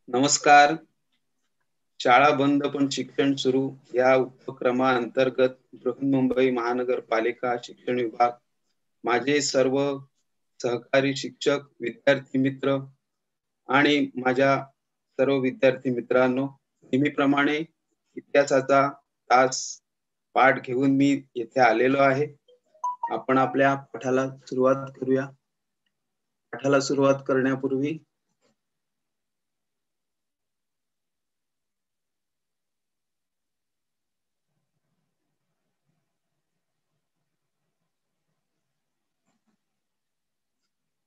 नमस्कार. शाळा बंद पण शिक्षण सुरू या उपक्रमाअंतर्गत बृहन्मुंबई महानगरपालिका शिक्षण विभाग, माझे सर्व सहकारी शिक्षक, विद्यार्थी मित्र आणि माझ्या सर्व विद्यार्थी मित्रांनो, नेहमीप्रमाणे इतिहासाचा तास पाठ घेऊन मी येथे आलेलो आहे. आपण आपल्या पाठाला सुरुवात करूया. पाठाला सुरुवात करण्यापूर्वी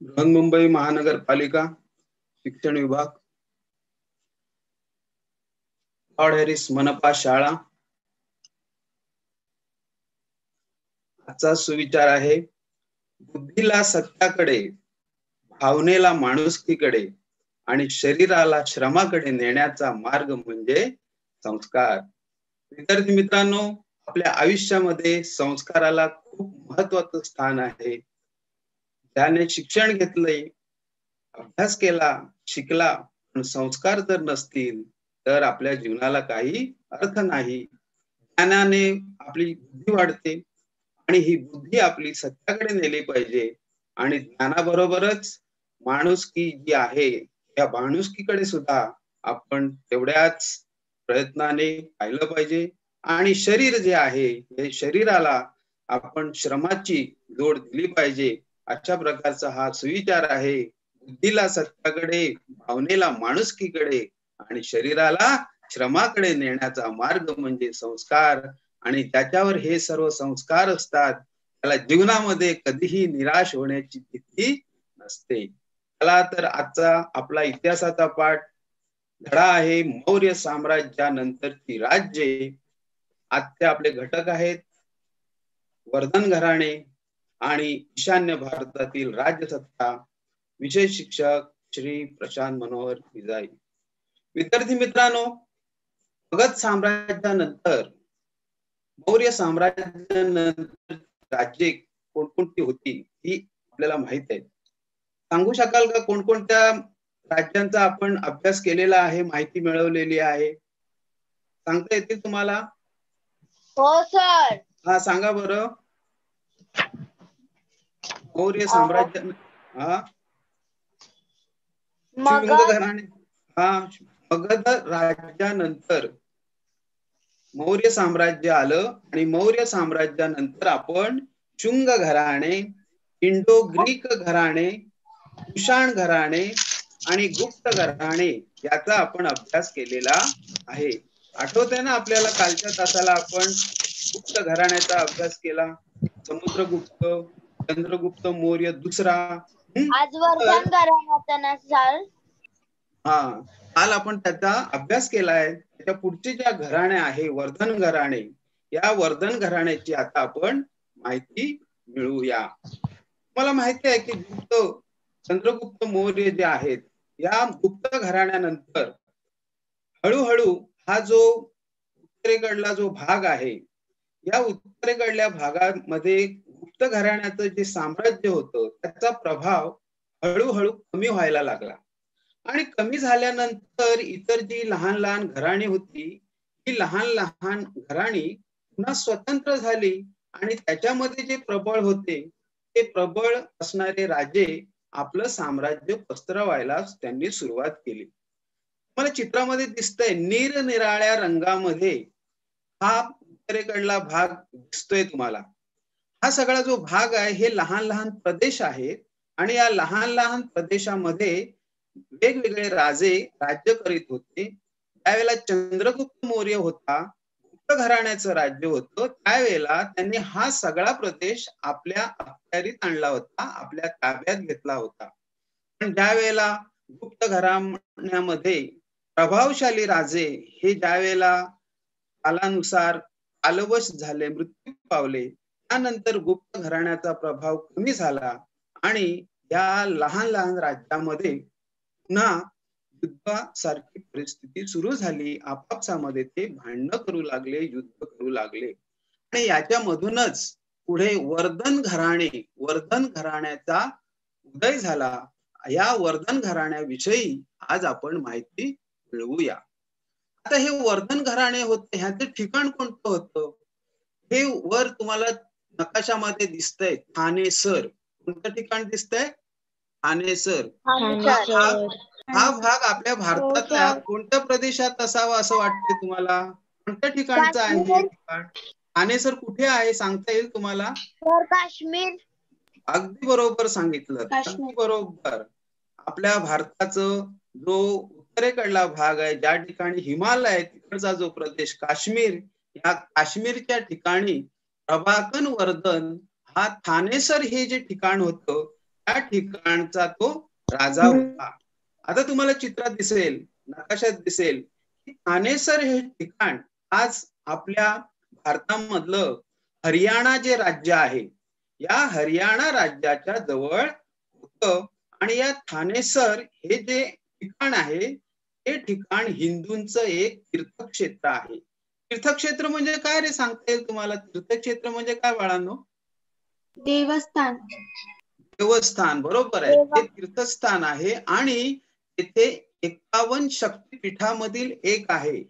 बृहन्मुंबई महानगरपालिका शिक्षण विभाग, लॉर्ड हॅरिस मनपा शाळा. आजचा सुविचार आहे, बुद्धीला सत्याकडे, भावनेला माणुसकीकडे आणि शरीराला श्रमाकडे नेण्याचा मार्ग म्हणजे संस्कार. विद्यार्थी मित्रांनो, आपल्या आयुष्यामध्ये संस्काराला खूप महत्वाचं स्थान आहे. ज्याने शिक्षण घेतले, अभ्यास केला, शिकला, पण संस्कार जर नसतील तर आपल्या जीवनाला काही अर्थ नाही. ज्ञानाने आपली बुद्धी वाढते आणि ही बुद्धी आपली सत्याकडे नेली पाहिजे आणि ज्ञानाबरोबरच माणुसकी जी आहे या माणुसकीकडे सुद्धा आपण तेवढ्याच प्रयत्नाने पाहिलं पाहिजे. आणि शरीर जे आहे हे शरीराला आपण श्रमाची जोड दिली पाहिजे. अशा प्रकारचा हा सुविचार आहे. बुद्धीला सत्याकडे, भावनेला माणुसकीकडे आणि शरीराला श्रमाकडे नेण्याचा मार्ग म्हणजे संस्कार. आणि त्याच्यावर हे सर्व संस्कार असतात, त्याला जीवनामध्ये कधीही निराश होण्याची भीती नसते. चला तर आजचा आपला इतिहासाचा पाठ धडा आहे मौर्य साम्राज्यानंतरची राज्ये. आजचे आपले घटक आहेत वर्धन घराणे आणि ईशान्य भारतातील राज्यसत्ता. विषय शिक्षक श्री प्रशांत मनोहर विजाई. विद्यार्थी मित्रांनो, मगध साम्राज्यानंतर मौर्य साम्राज्यानंतर राज्ये कोणकोणती होती ही आपल्याला माहित आहे. सांगू शकाल का कोणकोणत्या राज्यांचा आपण अभ्यास केलेला आहे, माहिती मिळवलेली आहे? सांगता येतील तुम्हाला? हो सर. हा सांगा बरं. मौर्य साम्राज्य शुंग घराणे. मगध राज्यानंतर मौर्य साम्राज्य आलं आणि मौर्य साम्राज्यानंतर आपण शुंग घराणे, इंडो ग्रीक घराणे, कुषाण घराणे आणि गुप्त घराणे याचा आपण अभ्यास केलेला आहे. आठवतंय ना आपल्याला? कालच्या तासाला आपण गुप्त घराण्याचा अभ्यास केला. समुद्रगुप्त, चंद्रगुप्त मौर्य दुसरा. आज वर्धन घराण्याचा ना सर. काल आपण त्याचा अभ्यास केलाय. त्याच्या पुढचे ज्या घराणे आहे वर्धन घराणे, या वर्धन घराण्याची आता आपण माहिती मिळवूया. मला माहिती आहे की गुप्त, चंद्रगुप्त मौर्य जे आहेत या गुप्त घराण्यानंतर हळूहळू हा जो उत्तरेकडला जो भाग आहे, या उत्तरेकडल्या भागामध्ये गुप्त घराण्याचं जे साम्राज्य होतं त्याचा प्रभाव हळूहळू कमी व्हायला लागला. आणि कमी झाल्यानंतर इतर जी लहान लहान घराणी होती, ही लहान लहान घराणी पुन्हा स्वतंत्र झाली आणि त्याच्यामध्ये जे प्रबळ होते ते प्रबळ असणारे राजे आपलं साम्राज्य पसरवायला त्यांनी सुरुवात केली. मला चित्रामध्ये दिसतंय निरनिराळ्या रंगामध्ये हा उत्तरेकडला भाग दिसतोय तुम्हाला. हा सगळा जो भाग आहे हे लहान लहान प्रदेश आहेत आणि या लहान लहान प्रदेशामध्ये वेगवेगळे राजे राज्य करीत होते. त्यावेळेला चंद्रगुप्त मौर्य होता, गुप्त घराण्याचं राज्य होतं. त्यावेळेला त्यांनी हा सगळा प्रदेश आपल्या अखत्यारीत आणला होता, आपल्या ताब्यात घेतला होता. पण ज्या वेळेला गुप्त घराण्यामध्ये प्रभावशाली राजे हे ज्या वेळेला कालानुसार कालवश झाले, मृत्यू पावले, त्यानंतर गुप्त घराण्याचा प्रभाव कमी झाला आणि या लहान लहान राज्यामध्ये पुन्हा युद्धासारखी परिस्थिती सुरू झाली. आपापसामध्ये ते भांडणं करू लागले, युद्ध करू लागले. आणि याच्यामधूनच पुढे वर्धन घराण्याचा उदय झाला. या वर्धन घराण्याविषयी आज आपण माहिती मिळवूया. आता हे वर्धन घराणे होते, ह्याचं ठिकाण कोणतं होतं? हे वर तुम्हाला नकाशामध्ये दिसतंय ठाणेसर. कोणतं ठिकाण दिसतंय? ठाणेसर. हा भाग आपल्या भारतातल्या कोणत्या प्रदेशात असावा असं वाटतंय तुम्हाला? कोणत्या ठिकाणचं आहे हे ठिकाण? ठाणेसर कुठे आहे सांगता येईल तुम्हाला? काश्मीर. अगदी बरोबर सांगितलं, अगदी बरोबर. आपल्या भारताचं जो उत्तरेकडला भाग आहे, ज्या ठिकाणी हिमालय आहे, तिकडचा जो प्रदेश काश्मीर, या काश्मीरच्या ठिकाणी प्रभाकन वर्धन हा ठाणेसर हे जे ठिकाण होतं, त्या ठिकाणचा तो राजा होता. आता तुम्हाला चित्रात दिसेल, नकाशात दिसेल की ठाणेसर हे ठिकाण आज आपल्या भारतामधलं हरियाणा जे राज्य आहे, या हरियाणा राज्याच्या जवळ होतं. आणि या ठाणेसर हे जे ठिकाण आहे, हे ठिकाण हिंदूंचं एक तीर्थक्षेत्र आहे. तीर्थक्षेत्र म्हणजे काय रे सांगता येईल तुम्हाला? तीर्थक्षेत्र म्हणजे काय बाळांनो? देवस्थान. देवस्थान, बरोबर आहे. ते तीर्थस्थान आहे आणि तिथे 51 शक्तिपीठामधील एक आहे.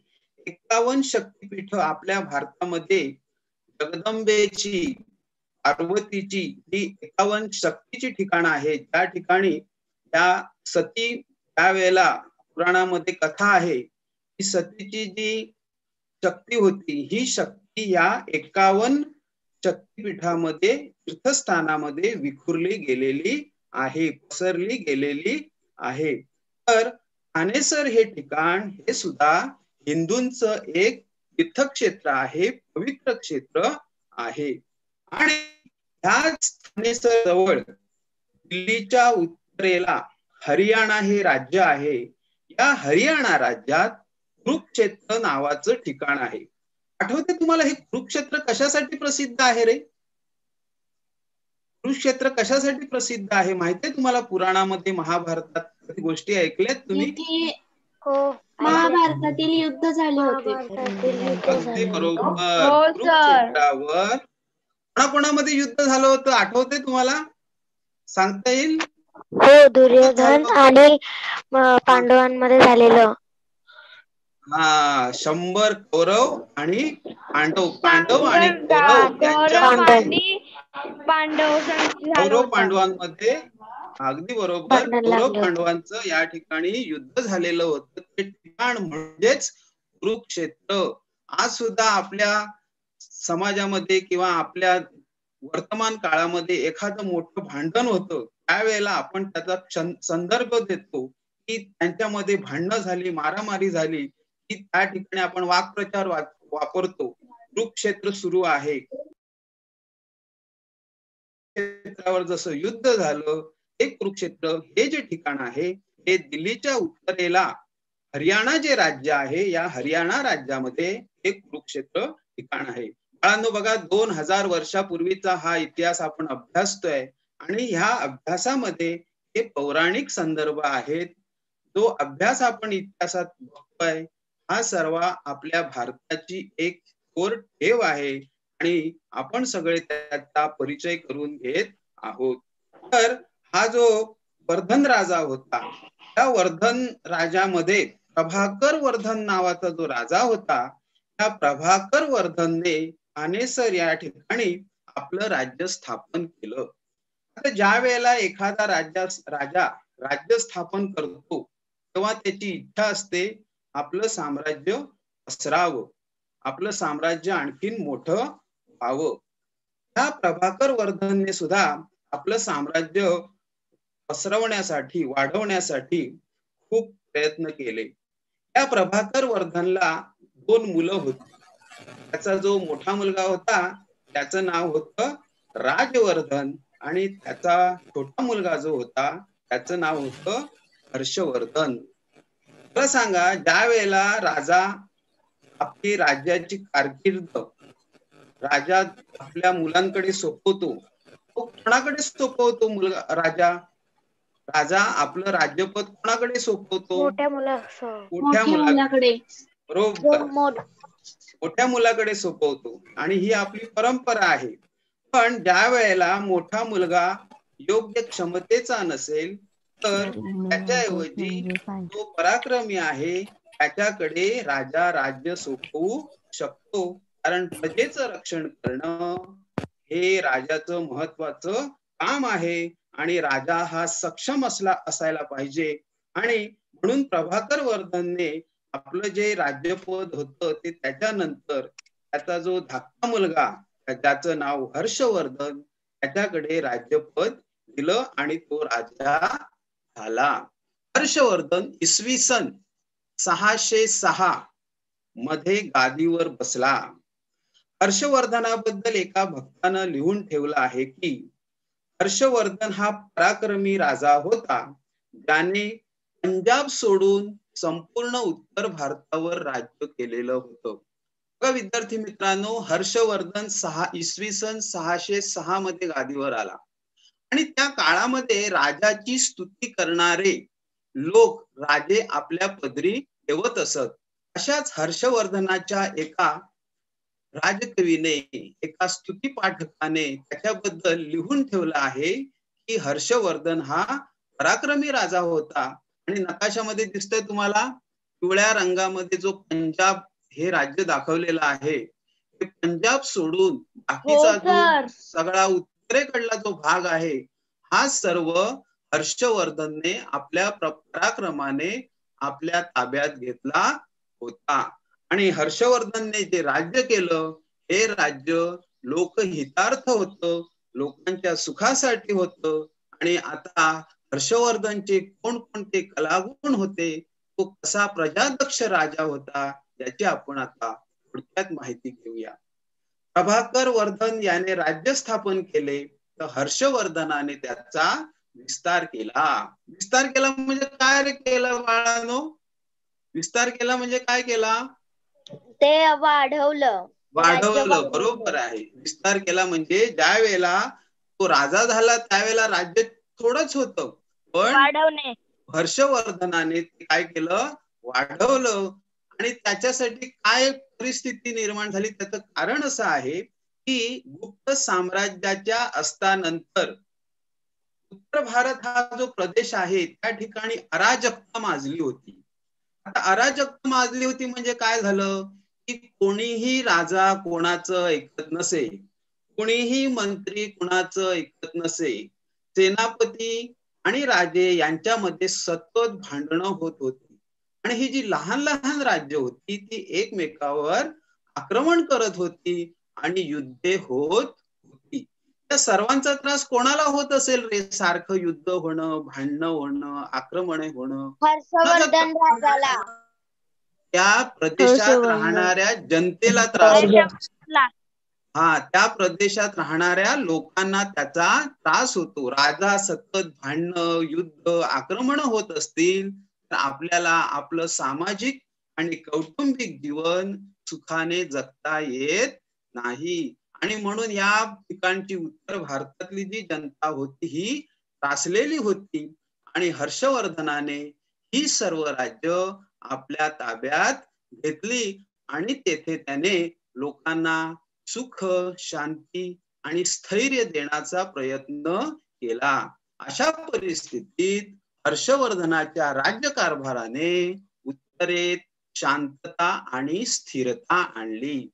51 शक्तिपीठ आपल्या भारतामध्ये जगदंबेची, पार्वतीची ही 51 शक्तीची ठिकाणं आहेत. त्या ठिकाणी त्या सती त्यावेळेला पुराणामध्ये कथा आहे की सतीची जी शक्ती होती, ही शक्ती या 51 शक्तिपीठामध्ये तीर्थस्थानामध्ये विखुरली गेलेली आहे, पसरली गेलेली आहे. तर ठाणेसर हे ठिकाण हे सुद्धा हिंदूंचं एक तीर्थक्षेत्र आहे, पवित्र क्षेत्र आहे. आणि ह्याच ठाणेसर जवळ दिल्लीच्या उत्तरेला हरियाणा हे राज्य आहे. या हरियाणा राज्यात कुरुक्षेत्र नावाचं ठिकाण आहे. आठवते तुम्हाला हे कुरुक्षेत्र कशासाठी प्रसिद्ध आहे रे? कुरुक्षेत्र कशासाठी प्रसिद्ध आहे माहितीये तुम्हाला? पुराणामध्ये, महाभारतात गोष्टी ऐकल्यात तुम्ही? महाभारतातील युद्ध झाले होते. अगदी बरोबर. कुरुक्षेत्रावर कोणाकोणामध्ये युद्ध झालं होतं आठवते तुम्हाला? सांगता येईल? हो, दुर्योधन आणि पांडवांमध्ये झालेलं. हा, 100 कौरव आणि पांडव, पांडव आणि कौरव यांच्यामध्ये, कौरव पांडवांमध्ये, अगदी बरोबर, कौरव पांडवांचं या ठिकाणी युद्ध झालेलं होतं. ते ठिकाण म्हणजेच कुरुक्षेत्र. आज सुद्धा आपल्या समाजामध्ये किंवा आपल्या वर्तमान काळामध्ये एखादं मोठं भांडण होतं, त्यावेळेला आपण त्याचा संदर्भ देतो की त्यांच्यामध्ये भांडणं झाली, मारामारी झाली, की त्या ठिकाणी आपण वाक्प्रचार वापरतो, कुरुक्षेत्र सुरू आहे. क्षेत्रावर जसं युद्ध झालं, हे कुरुक्षेत्र हे जे ठिकाण आहे, हे दिल्लीच्या उत्तरेला हरियाणा जे राज्य आहे, या हरियाणा राज्यामध्ये हे कुरुक्षेत्र ठिकाण आहे. बाळांनो बघा, 2000 वर्षापूर्वीचा हा इतिहास आपण अभ्यासतोय आणि ह्या अभ्यासामध्ये हे पौराणिक संदर्भ आहेत. जो अभ्यास आपण इतिहासात बघतोय, हा सर्व आपल्या भारताची एक थोर ठेव आहे आणि आपण सगळे त्याचा परिचय करून घेत आहोत. तर हा जो वर्धन राजा होता, त्या वर्धन राजामध्ये प्रभाकर वर्धन नावाचा जो राजा होता, त्या प्रभाकर वर्धनने ठाणेसर या ठिकाणी आपलं राज्य स्थापन केलं. आता ज्या वेळेला एखादा राजा राज्य स्थापन करतो, तेव्हा त्याची इच्छा असते आपलं साम्राज्य पसरावं, आपलं साम्राज्य आणखीन मोठं व्हावं. त्या प्रभाकर वर्धनने सुद्धा आपलं साम्राज्य पसरवण्यासाठी, वाढवण्यासाठी खूप प्रयत्न केले. त्या प्रभाकर वर्धनला 2 मुलं होती. त्याचा जो मोठा मुलगा होता, त्याचं नाव होतं राजवर्धन आणि त्याचा छोटा मुलगा जो होता, त्याचं नाव होतं हर्षवर्धन. मला सांगा, ज्या वेळेला राजा आपली राज्याची कारकीर्द राजा आपल्या मुलांकडे सोपवतो, तो कोणाकडे सोपवतो? राजा आपलं राज्यपद कोणाकडे सोपवतो? मोठ्या मुलाकडे. बरोबर, मोठ्या मुलाकडे सोपवतो आणि ही आपली परंपरा आहे. पण ज्या वेळेला मोठा मुलगा योग्य क्षमतेचा नसेल, तर त्याच्याऐवजी तो पराक्रमी आहे, त्याच्याकडे राजा राज्य सोपवू शकतो, कारण प्रजेचं रक्षण करणं हे राजाचं महत्वाचं काम आहे आणि राजा हा सक्षम असायला पाहिजे. आणि म्हणून प्रभाकर वर्धनने आपलं जे राज्यपद होतं ते त्याच्यानंतर त्याचा जो धाकटा मुलगा ज्याचं नाव हर्षवर्धन त्याच्याकडे राज्यपद दिलं आणि तो राजा झाला. हर्षवर्धन इसवी सन 606 मध्ये गादीवर बसला. हर्षवर्धनाबद्दल एका भक्तानं लिहून ठेवलं आहे की हर्षवर्धन हा पराक्रमी राजा होता, ज्याने पंजाब सोडून संपूर्ण उत्तर भारतावर राज्य केलेलं होतं. विद्यार्थी मित्रांनो, हर्षवर्धन इसवी सन 606 मध्ये गादीवर आला आणि त्या काळामध्ये राजाची स्तुती करणारे लोक राजे आपल्या पदरी ठेवत असत. अशाच हर्षवर्धनाच्या एका राजकवीने, एका स्तुती पाठकाने त्याच्याबद्दल लिहून ठेवलं आहे की हर्षवर्धन हा पराक्रमी राजा होता. आणि नकाशामध्ये दिसतंय तुम्हाला पिवळ्या रंगामध्ये जो पंजाब हे राज्य दाखवलेलं आहे, ते पंजाब सोडून बाकीचा जो सगळा उत्तरेकडला जो भाग आहे हा सर्व हर्षवर्धनने आपल्या पराक्रमाने आपल्या ताब्यात घेतला होता. आणि हर्षवर्धनने जे राज्य केलं हे राज्य लोकहितार्थ होतं, लोकांच्या सुखासाठी होतं. आणि आता हर्षवर्धनचे कोणकोणते कलागुण होते, तो कसा प्रजादक्ष राजा होता, याची आपण आता थोडक्यात माहिती घेऊया. प्रभाकर वर्धन याने राज्य स्थापन केले, तर हर्षवर्धनाने त्याचा विस्तार केला. विस्तार केला म्हणजे काय केलं बाळांनो? विस्तार केला म्हणजे काय केला? ते वाढवलं. बरोबर आहे. विस्तार केला म्हणजे ज्या वेळेला तो राजा झाला त्यावेळेला राज्य थोडंच होतं, पण वाढवणे. हर्षवर्धनाने काय केलं? वाढवलं. आणि त्याच्यासाठी काय परिस्थिती निर्माण झाली, त्याचं कारण असं आहे की गुप्त साम्राज्याच्या अस्तानंतर उत्तर भारत हा जो प्रदेश आहे त्या ठिकाणी अराजकता माजली होती. आता अराजकता माजली होती म्हणजे काय झालं की कोणीही राजा कोणाचं ऐकत नसे, कोणीही मंत्री कोणाचं ऐकत नसे. सेनापती आणि राजे यांच्यामध्ये सतत भांडणं होत होती आणि ही जी लहान लहान राज्य होती ती एकमेकावर आक्रमण करत होती आणि युद्धे होत होती. त्या सर्वांचा त्रास कोणाला होत असेल रे? सारखं युद्ध होणं, भांडणं होणं, आक्रमण होणं. हर्षवर्धन राजाला, त्या प्रदेशात राहणाऱ्या जनतेला त्रास होतो. त्या प्रदेशात राहणाऱ्या लोकांना त्याचा त्रास होतो. राजा सतत भांडणं, युद्ध, आक्रमण होत असतील तर आपल्याला आपलं सामाजिक आणि कौटुंबिक जीवन सुखाने जगता येत नाही. आणि म्हणून या ठिकाणची उत्तर भारतातली जी जनता होती ही त्रासलेली होती आणि हर्षवर्धनाने ही सर्व राज्य आपल्या ताब्यात घेतली आणि तेथे त्याने लोकांना सुख, शांती आणि स्थैर्य देण्याचा प्रयत्न केला. अशा परिस्थितीत हर्षवर्धनाच्या राज्यकारभाराने उत्तरेत शांतता आणि स्थिरता आणली.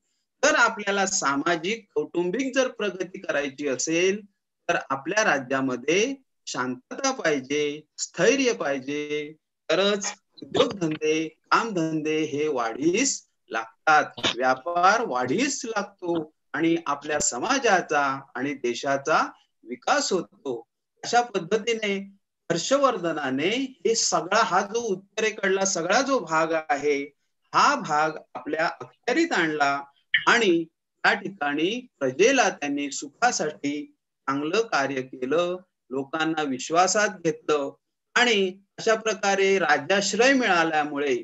तर आपल्याला सामाजिक कौटुंबिक जर प्रगती करायची असेल तर आपल्या राज्यामध्ये शांतता पाहिजे, स्थैर्य पाहिजे, तरच उद्योगधंदे, कामधंदे हे वाढीस लागतात, व्यापार वाढीस लागतो आणि आपल्या समाजाचा आणि देशाचा विकास होतो. अशा पद्धतीने हर्षवर्धनाने हे सगळा हा जो उत्तरेकडला सगळा जो भाग आहे हा भाग आपल्या अखत्यारीत आणला आणि त्या ठिकाणी प्रजेला त्यांनी सुखासाठी चांगलं कार्य केलं, लोकांना विश्वासात घेतलं. आणि अशा प्रकारे राज्याश्रय मिळाल्यामुळे,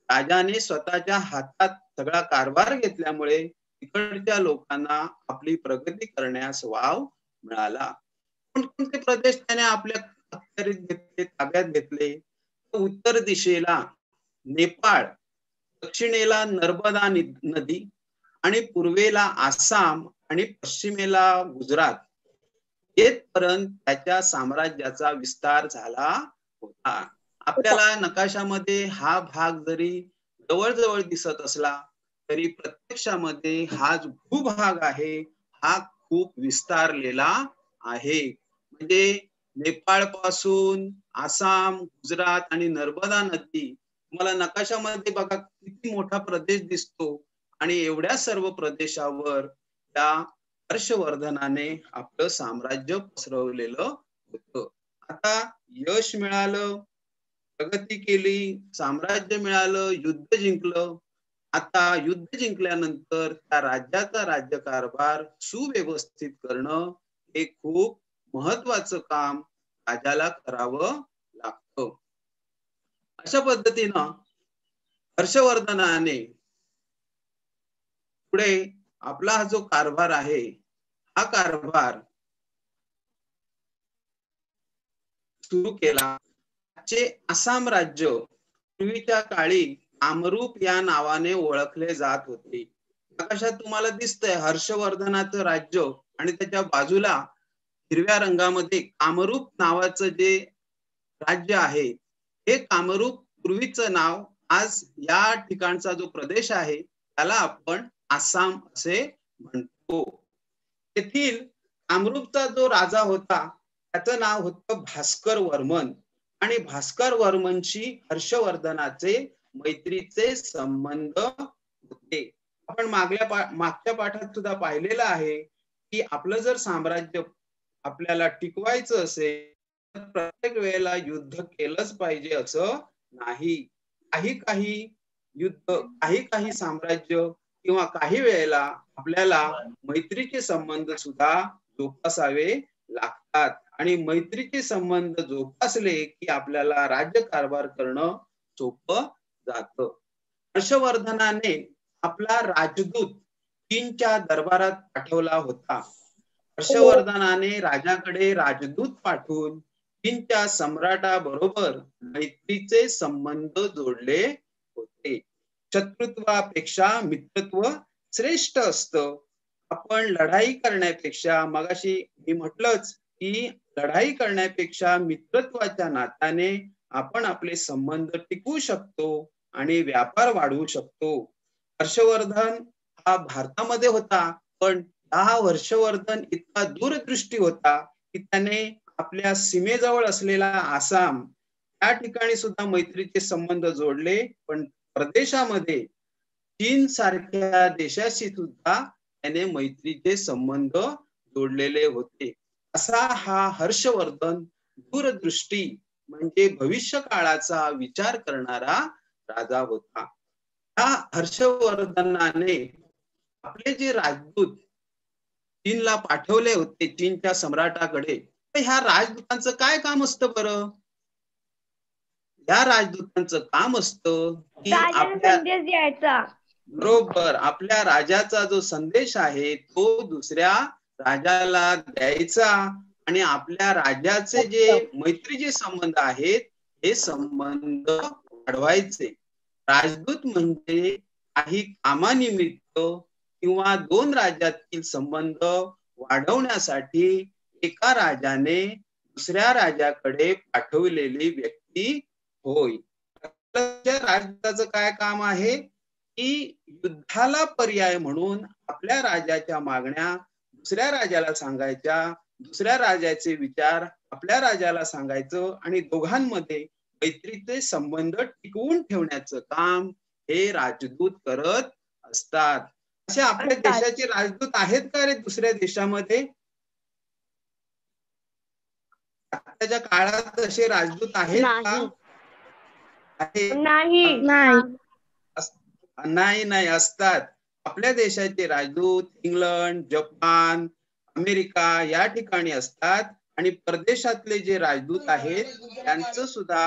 राजाने स्वतःच्या हातात सगळा कारभार घेतल्यामुळे तिकडच्या लोकांना आपली प्रगती करण्यास वाव मिळाला. कोणते प्रदेश त्याने आपल्या अखत्यारीत घेतले, ताब्यात घेतले? उत्तर दिशेला नेपाळ, दक्षिणेला नर्मदा नदी आणि पूर्वेला आसाम आणि पश्चिमेला गुजरात येथपर्यंत त्याच्या साम्राज्याचा विस्तार झाला होता. आपल्याला नकाशामध्ये हा भाग जरी जवळजवळ दिसत असला तरी प्रत्यक्षामध्ये हा जो भूभाग आहे हा खूप विस्तारलेला आहे. म्हणजे नेपाळ पासून आसाम, गुजरात आणि नर्मदा नदी तुम्हाला नकाशामध्ये बघा किती मोठा प्रदेश दिसतो आणि एवढ्या सर्व प्रदेशावर त्या हर्षवर्धनाने आपलं साम्राज्य पसरवलेलं होतं. आता यश मिळालं, प्रगती केली, साम्राज्य मिळालं, युद्ध जिंकलं. आता युद्ध जिंकल्यानंतर त्या राज्याचा राज्यकारभार सुव्यवस्थित करणं हे खूप महत्वाचं काम राजाला करावं लागतं. अशा पद्धतीनं हर्षवर्धनाने पुढे आपला हा जो कारभार आहे हा कारभार सुरू केला. आसाम राज्य पूर्वीच्या काळी कामरूप या नावाने ओळखले जात होते. नकाशात तुम्हाला दिसतंय हर्षवर्धनाचं राज्य आणि त्याच्या बाजूला हिरव्या रंगामध्ये कामरूप नावाचं जे राज्य आहे हे कामरूप पूर्वीचं नाव आज या ठिकाणचा जो प्रदेश आहे त्याला आपण आसाम असे म्हणतो. येथील कामरूपचा जो राजा होता त्याचं नाव होतं भास्कर वर्मन आणि भास्कर वर्मनशी हर्षवर्धनाचे मैत्रीचे संबंध होते. आपण मागच्या पाठात सुद्धा पाहिलेलं आहे की आपलं जर साम्राज्य आपल्याला टिकवायचं असेल तर प्रत्येक वेळेला युद्ध केलंच पाहिजे असं नाही. काही साम्राज्य किंवा काही वेळेला आपल्याला मैत्रीचे संबंध सुद्धा जोपासावे लागतात आणि मैत्रीचे संबंध जोपासले की आपल्याला राज्यकारभार करणं सोपं जातं. हर्षवर्धनाने आपला राजदूत चीनच्या दरबारात पाठवला होता. हर्षवर्धनाने राजाकडे राजदूत पाठवून चीनच्या सम्राटाबरोबर मैत्रीचे संबंध जोडले होते. शत्रुत्वापेक्षा मित्रत्व श्रेष्ठ असतं. आपण लढाई करण्यापेक्षा मगाशी मी म्हटलंच की लढाई करण्यापेक्षा मित्रत्वाच्या नात्याने आपण आपले संबंध टिकवू शकतो आणि व्यापार वाढवू शकतो. हर्षवर्धन हा भारतामध्ये होता पण हा हर्षवर्धन इतका दूरदृष्टी होता की त्याने आपल्या सीमेजवळ असलेला आसाम त्या ठिकाणी सुद्धा मैत्रीचे संबंध जोडले. पण प्रदेशामध्ये चीन सारख्या देशाशी सुद्धा त्याने मैत्रीचे संबंध जोडलेले होते. असा हा हर्षवर्धन दूरदृष्टी म्हणजे भविष्य काळाचा विचार करणारा राजा होता. या हर्षवर्धनाने आपले जे राजदूत चीनला पाठवले होते चीनच्या सम्राटाकडे, तर ह्या राजदूतांचं काय काम असतं बरं? या राजदूतांचं काम असतं की आपल्या बरोबर आपल्या राजाचा जो संदेश आहे तो दुसऱ्या राजाला द्यायचा आणि आपल्या राजाचे जे मैत्रीचे संबंध आहेत हे संबंध वाढवायचे. राजदूत म्हणजे काही कामानिमित्त किंवा दोन राज्यातील संबंध वाढवण्यासाठी एका राजाने दुसऱ्या राजाकडे पाठवलेली व्यक्ती होय. राजदूताचं काय काम आहे की युद्धाला पर्याय म्हणून आपल्या राजाच्या मागण्या दुसऱ्या राजाला सांगायच्या, दुसऱ्या राजाचे विचार आपल्या राजाला सांगायचं आणि दोघांमध्ये मैत्रीचे संबंध टिकवून ठेवण्याचं काम हे राजदूत करत असतात. असे आपल्या देशाचे राजदूत आहेत का रे दुसऱ्या देशामध्ये? आताच्या काळात असे राजदूत आहेत का? नाही असतात. आपल्या देशाचे राजदूत इंग्लंड, जपान, अमेरिका या ठिकाणी असतात आणि परदेशातले जे राजदूत आहेत त्यांचं सुद्धा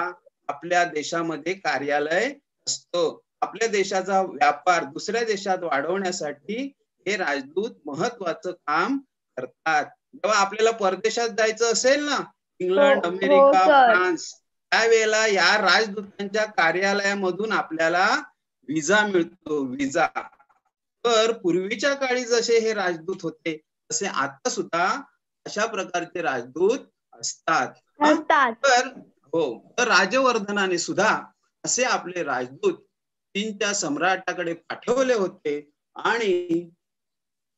आपल्या देशामध्ये कार्यालय असतं. आपल्या देशाचा व्यापार दुसऱ्या देशात वाढवण्यासाठी हे राजदूत महत्वाचं काम करतात. जेव्हा आपल्याला परदेशात जायचं असेल ना, इंग्लंड, अमेरिका, फ्रान्स, त्यावेळेला या राजदूतांच्या कार्यालयामधून आपल्याला विजा मिळतो. विजा. तर पूर्वीच्या काळी जसे हे राजदूत होते तसे आता सुद्धा अशा प्रकारचे राजदूत असतात. तर राजवर्धनाने सुद्धा असे आपले राजदूत चीनच्या सम्राटाकडे पाठवले होते आणि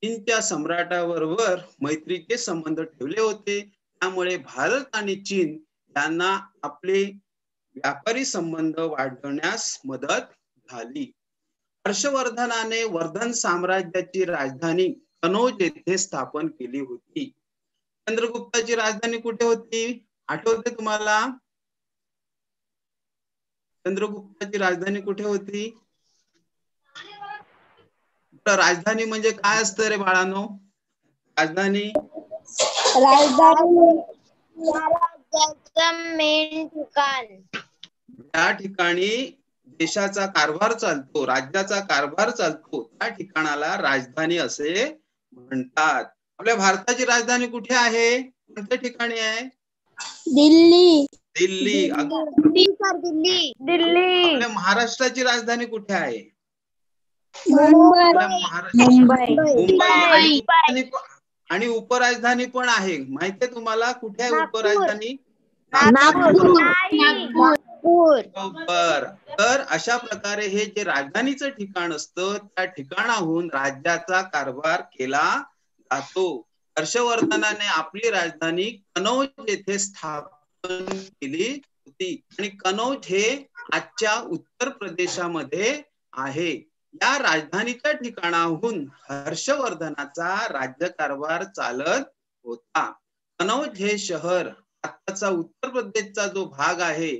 चीनच्या सम्राटाबरोबर मैत्रीचे संबंध ठेवले होते. त्यामुळे भारत आणि चीन यांना आपले व्यापारी संबंध वाढवण्यास मदत झाली. हर्षवर्धनाने वर्धन साम्राज्याची राजधानी कनौज येथे स्थापन केली होती. चंद्रगुप्ताची राजधानी कुठे होती आठवते तुम्हाला? चंद्रगुप्ताची राजधानी कुठे होती? राजधानी म्हणजे काय असतं रे बाळांनो? राजधानी मेन ठिकाण, त्या ठिकाणी देशाचा कारभार चालतो, राज्याचा कारभार चालतो, त्या ठिकाणाला राजधानी असे म्हणतात. आपल्या भारताची राजधानी कुठे आहे? कोणत्या ठिकाणी आहे? दिल्ली. दिल्ली. दिल्ली. दिल्ली. आपल्या महाराष्ट्राची राजधानी कुठे आहे? मुंबई. मुंबई. आणि उपराजधानी पण आहे. माहितीये तुम्हाला कुठे आहे उपराजधानी? बर. तर अशा प्रकारे हे जे राजधानीचं ठिकाण असतं त्या ठिकाणाहून राज्याचा कारभार केला जातो. हर्षवर्धनाने आपली राजधानी कनौज येथे स्थापन केली होती आणि कनौज हे आजच्या उत्तर प्रदेशामध्ये आहे. या राजधानीच्या ठिकाणाहून हर्षवर्धनाचा राज्यकारभार चालत होता. कनौज हे शहर आताचा उत्तर प्रदेशचा जो भाग आहे,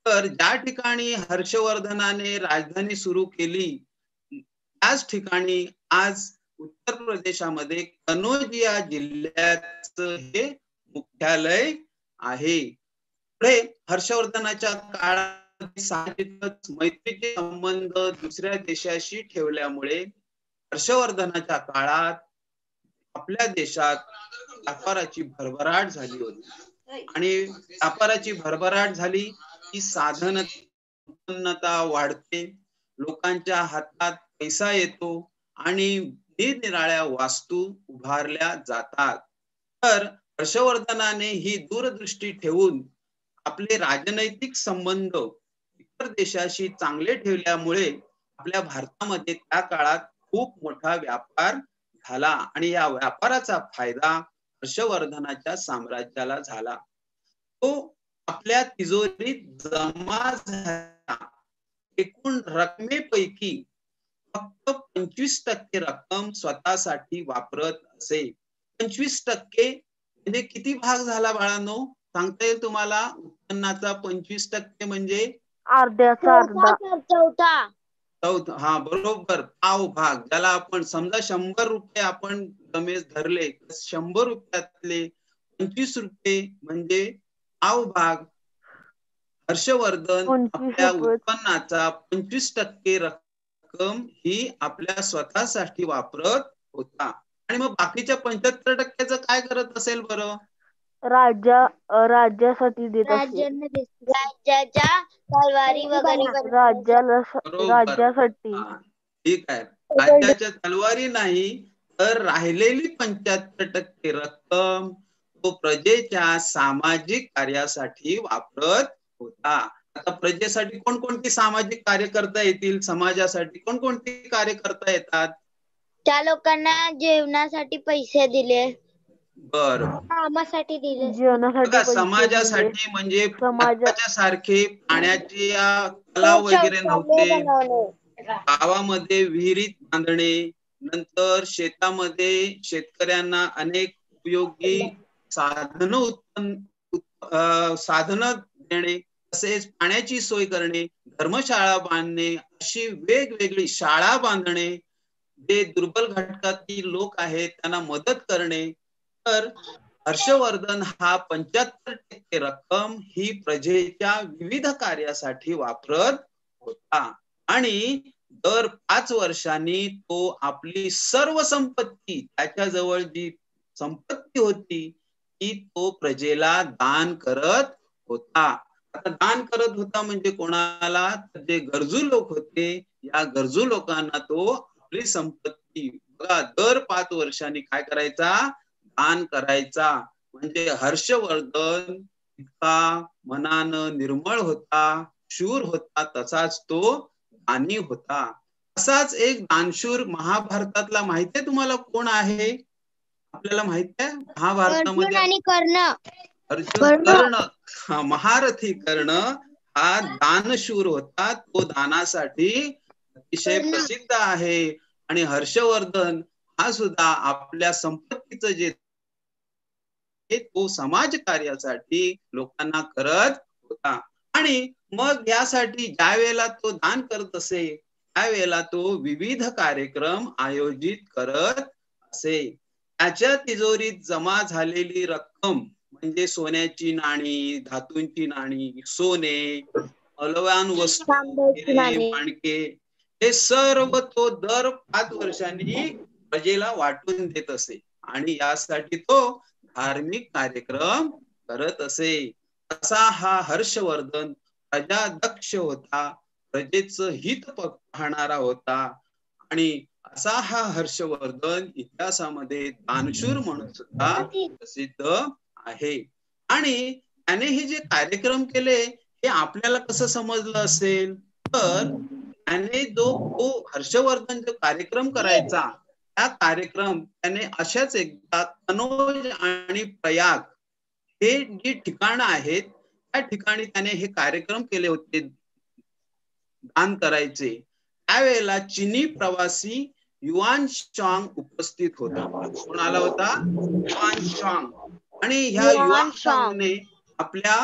तर ज्या ठिकाणी हर्षवर्धनाने राजधानी सुरू केली त्याच ठिकाणी आज उत्तर प्रदेशामध्ये कनौज या जिल्ह्याचं हे मुख्यालय आहे. पुढे हर्षवर्धनाच्या काळात साहजिकच मैत्रीचे संबंध दुसऱ्या देशाशी ठेवल्यामुळे हर्षवर्धनाच्या काळात आपल्या देशात व्यापाराची भरभराट झाली होती आणि व्यापाराची भरभराट झाली की साधन उत्पन्नता वाढते, लोकांच्या हातात पैसा येतो आणि निरनिराळ्या वास्तू उभारल्या जातात. तर हर्षवर्धनाने ही दूरदृष्टी ठेवून आपले राजनैतिक संबंध इतर देशाशी चांगले ठेवल्यामुळे आपल्या भारतामध्ये त्या काळात खूप मोठा व्यापार झाला आणि या व्यापाराचा फायदा हर्षवर्धनाच्या साम्राज्याला झाला. तो आपल्या तिजोरीत जमा झाला. एकूण रकमेपैकी फक्त 25% रक्कम स्वतःसाठी वापरत असे. 25% म्हणजे किती भाग झाला बाळांनो? सांगता येईल तुम्हाला? उत्पन्नाचा 25% म्हणजे अर्ध्याचा चौथा. हा बरोबर, पाव भाग. ज्याला आपण समजा 100 रुपये आपण रमेश धरले, 100 रुपयातले 25 रुपये म्हणजे पाव भाग. हर्षवर्धन आपल्या उत्पन्नाचा 25% रक्कम ही आपल्या स्वतःसाठी वापरत होता. आणि मग बाकीच्या 75%चं काय करत असेल बरं? राज्यासाठी देत असे. राज्याच्या तलवारी वगैरे राज्यासाठी. ठीक आहे. राज्याच्या तलवारी नाही, तर राहिलेली 75% रक्कम तो प्रजेच्या सामाजिक कार्यासाठी वापरत होता. आता प्रजेसाठी कोणकोणती सामाजिक कार्य करता येतील? समाजासाठी कोणकोणती कार्य करता येतात? त्या लोकांना जेवणासाठी पैसे दिले, बर, कामासाठी दिले, जेवणासाठी समाजासाठी म्हणजे आताच्या सारखे पाण्याचे तलाव वगैरे नव्हते. गावामध्ये विहिरीत बांधणे, नंतर शेतामध्ये शेतकऱ्यांना अनेक उपयोगी साधनं देणे, तसेच पाण्याची सोय करणे, धर्मशाळा बांधणे, अशी वेगवेगळी शाळा बांधणे, जे दुर्बल घटकातील लोक आहेत त्यांना मदत करणे. तर हर्षवर्धन हा 75% रक्कम ही प्रजेच्या विविध कार्यासाठी वापरत होता आणि दर 5 वर्षांनी तो आपली सर्व संपत्ती, त्याच्याजवळ जी संपत्ती होती ती तो प्रजेला दान करत होता. आता दान करत होता म्हणजे कोणाला? जे गरजू लोक होते, या गरजू लोकांना तो आपली संपत्ती बघा दर 5 वर्षांनी काय करायचा? दान करायचा. म्हणजे हर्षवर्धन इतका मनानं निर्मळ होता, शूर होता, तसाच तो दानी होता. असाच एक दानशूर महाभारतातला माहितीये तुम्हाला कोण आहे? आपल्याला माहित आहे अर्जुन महाभारतामध्ये आणि कर्ण. अर्जुन, कर्ण, महारथी कर्ण हा दानशूर होता. तो दानासाठी अतिशय प्रसिद्ध आहे. आणि हर्षवर्धन हा सुद्धा आपल्या संपत्तीचं जे तो समाज कार्यासाठी लोकांना करत होता. आणि मग यासाठी ज्या वेळेला तो दान करत असे त्यावेळेला तो विविध कार्यक्रम आयोजित करत असे. त्याच्या तिजोरीत जमा झालेली रक्कम म्हणजे सोन्याची नाणी, धातूंची नाणी, सोने, मौल्यवान वस्तू, हिरे, माणके हे सर्व तो दर 5 वर्षांनी प्रजेला वाटून देत असे. आणि यासाठी तो धार्मिक कार्यक्रम करत असे. असा हा हर्षवर्धन प्रजादक्ष होता, प्रजेचं हित पाहणारा होता. आणि असा हा हर्षवर्धन इतिहासामध्ये दानशूर म्हणून सुद्धा प्रसिद्ध आहे. आणि त्याने हे जे कार्यक्रम केले हे आपल्याला कसं समजलं असेल तर त्याने जो हर्षवर्धन जो कार्यक्रम करायचा हा कार्यक्रम त्याने अशाच एकदा कनौज आणि प्रयाग हे जी ठिकाणं आहेत त्या ठिकाणी त्याने हे कार्यक्रम केले होते दान करायचे. त्यावेळेला चिनी प्रवासी युआन शांग उपस्थित होता. कोण आला होता? युआन शांग. आणि ह्या युआन शांगने आपल्या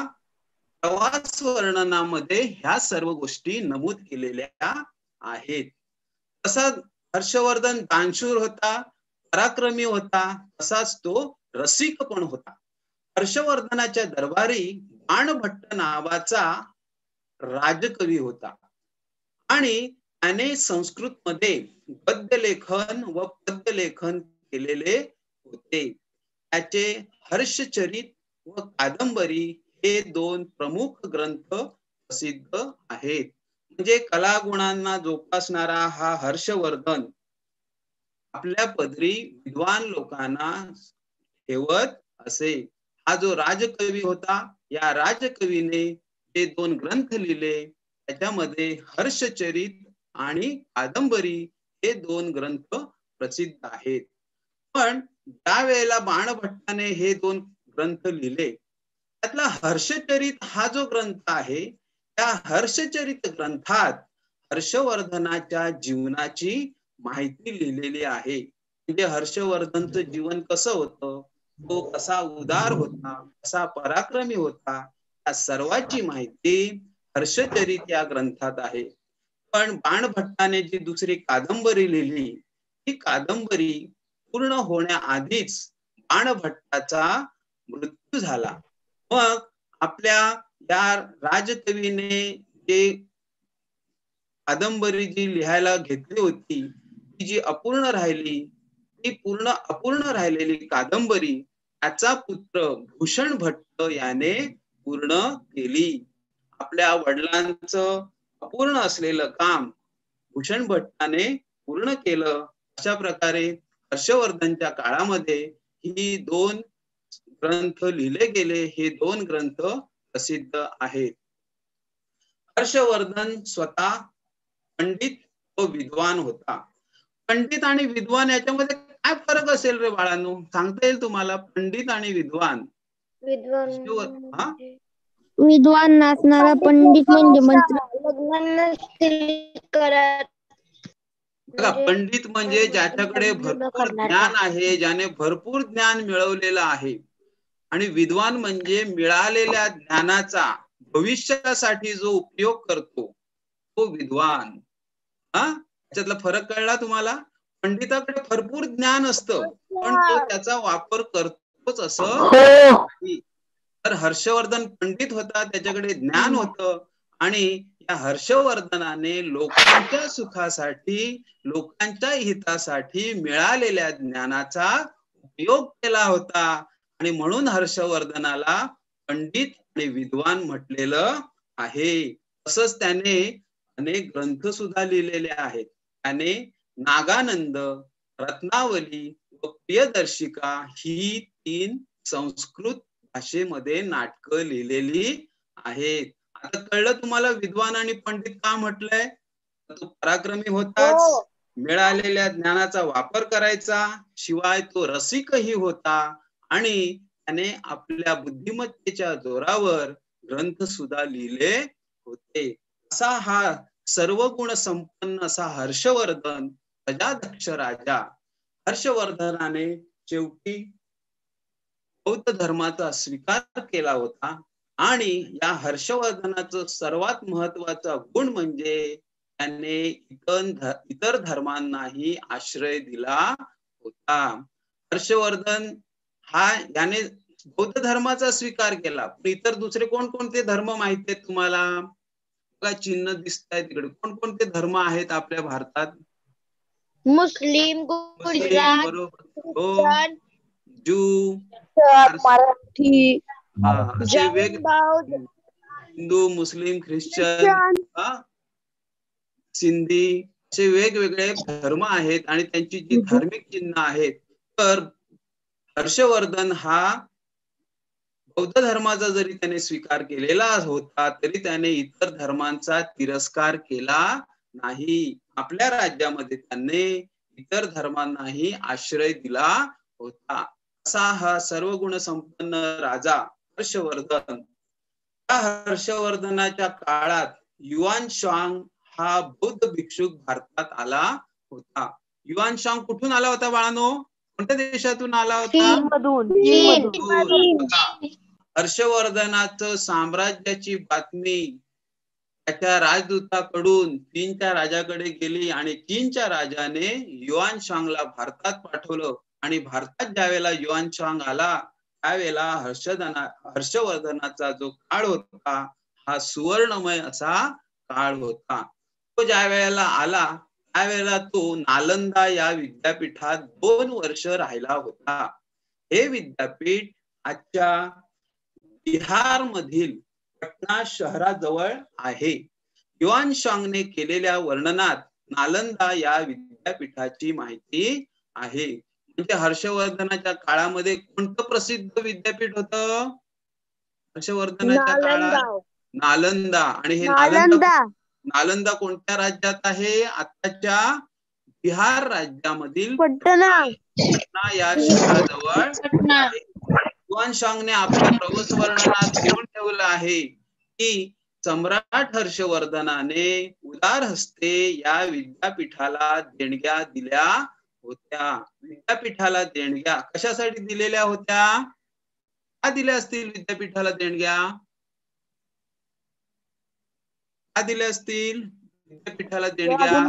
प्रवास वर्णनामध्ये ह्या सर्व गोष्टी नमूद केलेल्या आहेत. तसा हर्षवर्धन दानशूर होता, पराक्रमी होता, तसाच तो रसिक पण होता. हर्षवर्धनाच्या दरबारी बाणभट्ट नावाचा राजकवी होता आणि त्याने संस्कृत मध्ये गद्यलेखन व पद्यलेखन केलेले होते. त्याचे हर्षचरित व कादंबरी हे 2 प्रमुख ग्रंथ प्रसिद्ध आहेत. म्हणजे कलागुणांना जोपासणारा हा हर्षवर्धन आपल्या पदरी विद्वान लोकांना ठेवत असे. हा जो राजकवी होता या राजकवीने जे 2 ग्रंथ लिहिले त्याच्यामध्ये हर्षचरित आणि कादंबरी हे 2 ग्रंथ प्रसिद्ध आहेत. पण ज्या वेळेला बाणभट्टाने हे 2 ग्रंथ लिहिले त्यातला हर्षचरित हा जो ग्रंथ आहे त्या हर्षचरित ग्रंथात हर्षवर्धनाच्या जीवनाची माहिती लिहिलेली आहे. म्हणजे हर्षवर्धनचं जीवन कसं होतं, तो कसा उदार होता, कसा पराक्रमी होता, या सर्वाची माहिती हर्षचरित या ग्रंथात आहे. पण बाणभट्टाने जी दुसरी कादंबरी लिहिली ती कादंबरी पूर्ण होण्याआधीच बाणभट्टाचा मृत्यू झाला. मग आपल्या या राजकवीने जे कादंबरी जी लिहायला घेतली होती ती जी अपूर्ण राहिली ती अपूर्ण राहिलेली कादंबरी त्याचा पुत्र भूषण भट्ट याने पूर्ण केली. आपल्या वडिलांचं अपूर्ण असलेलं काम भूषण भट्टाने पूर्ण केलं. अशा प्रकारे हर्षवर्धनच्या काळामध्ये ही 2 ग्रंथ लिहिले गेले. हे 2 ग्रंथ प्रसिद्ध आहेत. हर्षवर्धन स्वतः पंडित व विद्वान होता. पंडित आणि विद्वान याच्यामध्ये काय फरक असेल रे बाळांनो? सांगता येईल तुम्हाला? पंडित आणि विद्वान. विद्वान नसणारा पंडित म्हणजे मंत्र बघा, पंडित म्हणजे ज्याच्याकडे भरपूर ज्ञान आहे, ज्याने भरपूर ज्ञान मिळवलेलं आहे. आणि विद्वान म्हणजे मिळालेल्या ज्ञानाचा भविष्यासाठी जो उपयोग करतो तो विद्वान. त्याच्यातला फरक कळला तुम्हाला? पंडिताकडे भरपूर ज्ञान असतं पण तो त्याचा वापर करतोच असं नाही. तर हर्षवर्धन पंडित होता, त्याच्याकडे ज्ञान होतं आणि या हर्षवर्धनाने लोकांच्या सुखासाठी लोकांच्या हितासाठी मिळालेल्या ज्ञानाचा उपयोग केला होता. आणि म्हणून हर्षवर्धनाला पंडित आणि विद्वान म्हटलेलं आहे. तसंच त्याने अनेक ग्रंथ सुद्धा लिहिलेले आहेत. त्याने नागानंद, रत्नावली व प्रियदर्शिका ही 3 संस्कृत भाषेमध्ये नाटकं लिहिलेली आहेत. आता कळलं तुम्हाला विद्वान आणि पंडित का म्हटलंय? तो पराक्रमी होताच, मिळालेल्या ज्ञानाचा वापर करायचा, शिवाय तो रसिकही होता आणि त्याने आपल्या बुद्धिमत्तेच्या जोरावर ग्रंथ सुद्धा लिहिले होते. असा हा सर्व गुण संपन्न असा हर्षवर्धन प्रजादक्ष राजा. हर्षवर्धनाने शेवटी बौद्ध धर्माचा स्वीकार केला होता आणि या हर्षवर्धनाचं सर्वात महत्वाचा गुण म्हणजे त्याने इतर धर्मांनाही आश्रय दिला होता. हर्षवर्धन याने बौद्ध धर्माचा स्वीकार केला, पण इतर दुसरे कोणकोणते धर्म माहिती आहेत तुम्हाला? काय चिन्ह दिसत आहे तिकडे? कोणकोणते धर्म आहेत आपल्या भारतात? मुस्लिम, गुजरात, बरोबर, ज्यू, मराठी, असे हिंदू, मुस्लिम, ख्रिश्चन, सिंधी असे वेगवेगळे धर्म आहेत आणि त्यांची जी धार्मिक चिन्ह आहेत. तर हर्षवर्धन हा बौद्ध धर्माचा जरी त्याने स्वीकार केलेला होता तरी त्याने इतर धर्मांचा तिरस्कार केला नाही. आपल्या राज्यामध्ये त्याने इतर धर्मांनाही आश्रय दिला होता. असा हा सर्व गुण संपन्न राजा हर्षवर्धन. त्या हर्षवर्धनाच्या काळात युआन शांग हा बौद्ध भिक्षुक भारतात आला होता. युआन शांग कुठून आला होता बाळांनो? कोणत्या देशातून आला होता? हर्षवर्धनाचं साम्राज्याची बातमी त्याच्या राजदूताकडून चीनच्या राजाकडे गेली आणि चीनच्या राजाने युआन शांगला भारतात पाठवलं आणि भारतात ज्यावेळेला युआन शांग आला त्यावेळेला हर्षवर्धनाचा जो काळ होता हा सुवर्णमय असा काळ होता. तो ज्या वेळेला आला त्यावेळेला तो नालंदा या विद्यापीठात 2 वर्ष राहिला होता. हे विद्यापीठ आजच्या बिहार मधील पटना शहराजवळ आहे. युआन शांगने केलेल्या वर्णनात नालंदा या विद्यापीठाची माहिती आहे. म्हणजे हर्षवर्धनाच्या काळामध्ये कोणतं प्रसिद्ध विद्यापीठ होतं? हर्षवर्धनाच्या काळात नालंदा. आणि हे नालंदा कोणत्या राज्यात आहे? आताच्या बिहार राज्यामधील पटना या शहराजवळ आहे. युआन शांगने आपल्या प्रवास वर्णनात लिहून ठेवलं आहे की सम्राट हर्षवर्धनाने उदार हस्ते या विद्यापीठाला देणग्या दिल्या होत्या. विद्यापीठाला देणग्या कशासाठी दिलेल्या होत्या? का दिल्या असतील विद्यापीठाला देणग्या? का दिल्या असतील विद्यापीठाला देणग्या?